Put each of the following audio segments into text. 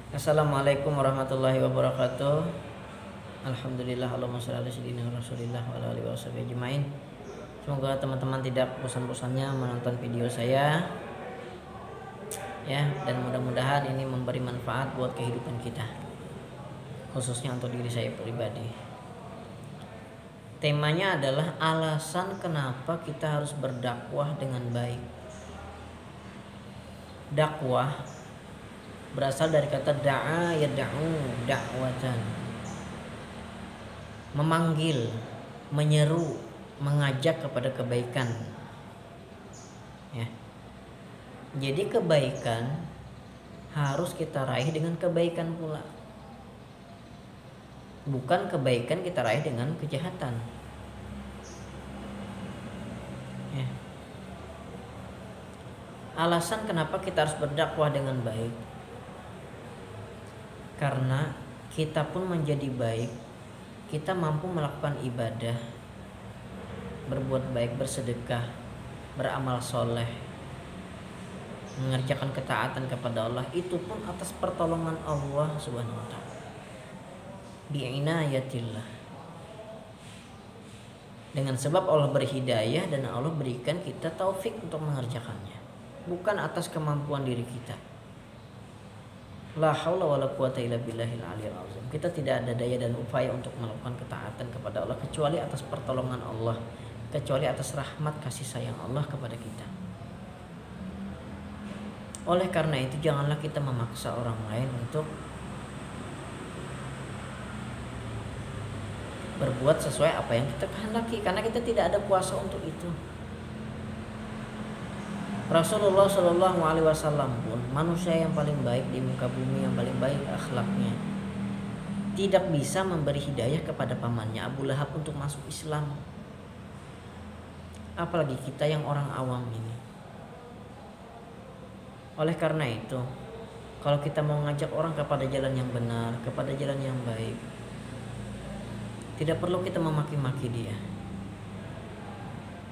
Assalamualaikum warahmatullahi wabarakatuh. Alhamdulillah, Allahumma sholli ala sayyidina Rasulillah wa ala alihi washabihi ajmain. Semoga teman-teman tidak bosan-bosannya menonton video saya ya, dan mudah-mudahan ini memberi manfaat buat kehidupan kita, khususnya untuk diri saya pribadi. Temanya adalah alasan kenapa kita harus berdakwah dengan baik. Dakwah berasal dari kata da'a yad'u da'watan, memanggil, menyeru, mengajak kepada kebaikan ya. Jadi kebaikan harus kita raih dengan kebaikan pula, bukan kebaikan kita raih dengan kejahatan ya. Alasan kenapa kita harus berdakwah dengan baik, karena kita pun menjadi baik, kita mampu melakukan ibadah, berbuat baik, bersedekah, beramal soleh, mengerjakan ketaatan kepada Allah, itu pun atas pertolongan Allah Subhanahu wa ta'ala, bi'inayatillah. Dengan sebab Allah berhidayah dan Allah berikan kita taufik untuk mengerjakannya, bukan atas kemampuan diri kita. La haula wala quwata illa billahil aliyil azim. Kita tidak ada daya dan upaya untuk melakukan ketaatan kepada Allah kecuali atas pertolongan Allah, kecuali atas rahmat kasih sayang Allah kepada kita. Oleh karena itu janganlah kita memaksa orang lain untuk berbuat sesuai apa yang kita kehendaki, karena kita tidak ada kuasa untuk itu. Rasulullah Shallallahu Alaihi Wasallam pun manusia yang paling baik di muka bumi, yang paling baik akhlaknya, tidak bisa memberi hidayah kepada pamannya Abu Lahab untuk masuk Islam. Apalagi kita yang orang awam ini. Oleh karena itu, kalau kita mau ngajak orang kepada jalan yang benar, kepada jalan yang baik, tidak perlu kita memaki-maki dia,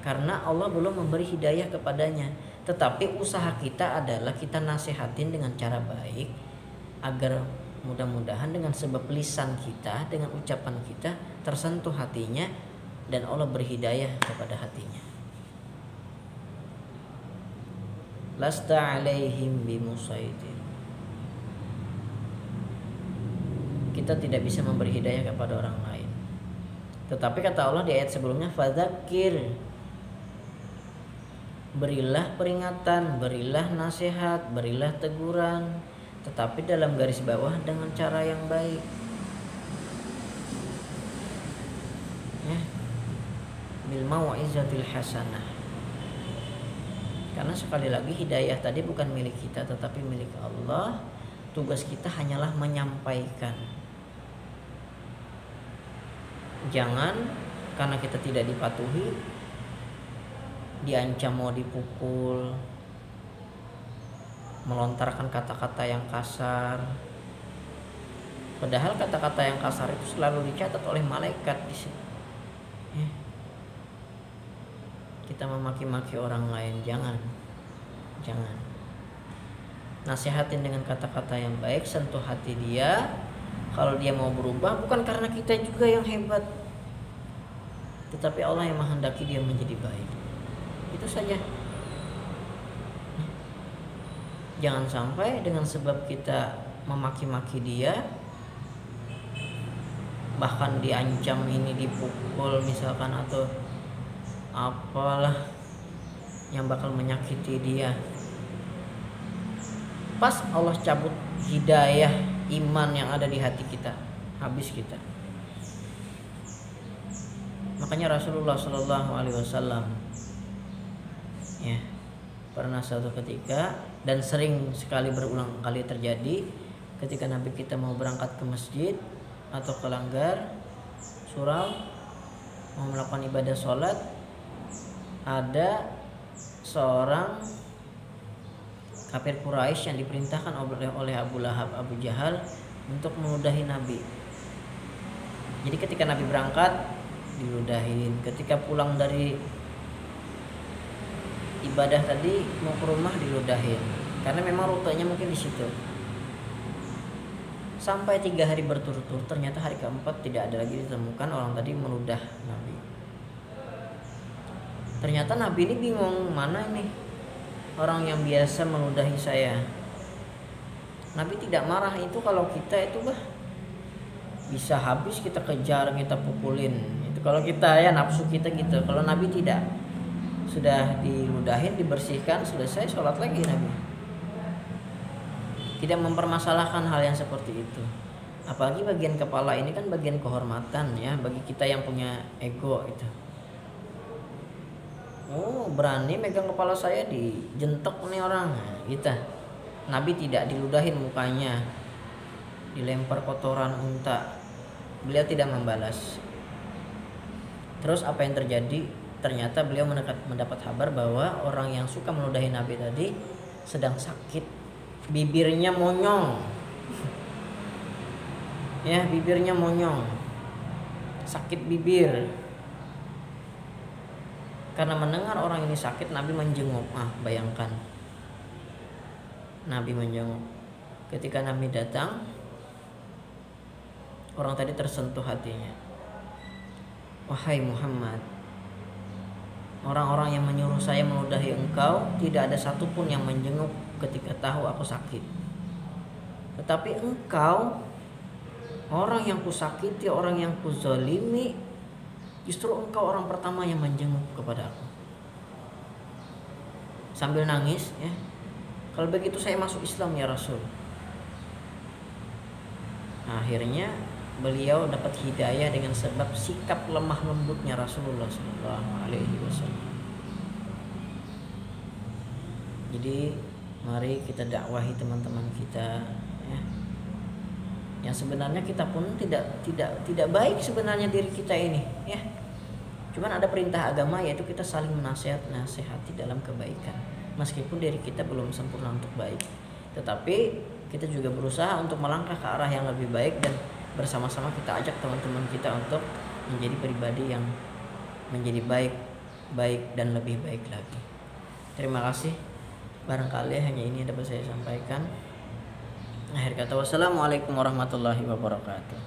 karena Allah belum memberi hidayah kepadanya. Tetapi usaha kita adalah kita nasihatin dengan cara baik, agar mudah-mudahan dengan sebab lisan kita, dengan ucapan kita tersentuh hatinya dan Allah berhidayah kepada hatinya. Lasta alaihim bimusaitir. Kita tidak bisa memberi hidayah kepada orang lain. Tetapi kata Allah di ayat sebelumnya, fadzakir, berilah peringatan, berilah nasihat, berilah teguran, tetapi dalam garis bawah dengan cara yang baik ya, bil mau'izatil hasanah. Karena sekali lagi hidayah tadi bukan milik kita tetapi milik Allah. Tugas kita hanyalah menyampaikan. Jangan karena kita tidak dipatuhi, diancam mau dipukul, melontarkan kata-kata yang kasar. Padahal kata-kata yang kasar itu selalu dicatat oleh malaikat di sini. Kita memaki-maki orang lain, jangan. Nasihatin dengan kata-kata yang baik, sentuh hati dia. Kalau dia mau berubah, bukan karena kita juga yang hebat, tetapi Allah yang menghendaki dia menjadi baik. Itu saja. Jangan sampai dengan sebab kita memaki-maki dia, bahkan diancam ini dipukul misalkan atau apalah yang bakal menyakiti dia, pas Allah cabut hidayah iman yang ada di hati kita, habis kita. Makanya Rasulullah Shallallahu Alaihi Wasallam ya, pernah suatu ketika, dan sering sekali berulang kali terjadi, ketika Nabi kita mau berangkat ke masjid atau ke langgar surau, mau melakukan ibadah sholat, ada seorang kafir Quraisy yang diperintahkan oleh Abu Lahab, Abu Jahal untuk meludahi Nabi. Jadi ketika Nabi berangkat diludahin, ketika pulang dari ibadah tadi mau ke rumah diludahin, karena memang rutenya mungkin di situ. sampai 3 hari berturut-turut. Ternyata hari keempat tidak ada lagi ditemukan orang tadi meludah Nabi. Ternyata Nabi ini bingung, mana ini orang yang biasa meludahi saya. Nabi tidak marah. Itu kalau kita itu bisa habis kita kejar, kita pukulin. Itu kalau kita ya nafsu kita gitu. Kalau Nabi tidak. Sudah diludahin, dibersihkan, selesai, sholat lagi Nabi. Tidak mempermasalahkan hal yang seperti itu. Apalagi bagian kepala ini kan bagian kehormatan ya bagi kita yang punya ego itu. Oh, berani megang kepala saya, dijentek nih orang. Nah, gitu. Nabi tidak diludahin mukanya, dilempar kotoran unta. Beliau tidak membalas. Terus apa yang terjadi? Ternyata beliau mendapat kabar bahwa orang yang suka meludahi Nabi tadi sedang sakit. Bibirnya monyong. Ya, bibirnya monyong. Sakit bibir. Karena mendengar orang ini sakit, Nabi menjenguk. Bayangkan. Nabi menjenguk. Ketika Nabi datang, orang tadi tersentuh hatinya. Wahai Muhammad, orang-orang yang menyuruh saya meludahi engkau, tidak ada satupun yang menjenguk ketika tahu aku sakit. Tetapi engkau, orang yang kusakiti, orang yang kuzalimi, justru engkau orang pertama yang menjenguk kepada aku. Sambil nangis ya. Kalau begitu saya masuk Islam ya Rasul. Akhirnya beliau dapat hidayah dengan sebab sikap lemah lembutnya Rasulullah SAW. Jadi mari kita dakwahi teman-teman kita ya. Yang sebenarnya kita pun tidak baik sebenarnya diri kita ini ya. Cuman ada perintah agama yaitu kita saling menasehati dalam kebaikan. Meskipun diri kita belum sempurna untuk baik, tetapi kita juga berusaha untuk melangkah ke arah yang lebih baik dan bersama-sama kita ajak teman-teman kita untuk menjadi pribadi yang menjadi baik dan lebih baik lagi. Terima kasih. Barangkali hanya ini yang dapat saya sampaikan. Akhir kata, wassalamualaikum warahmatullahi wabarakatuh.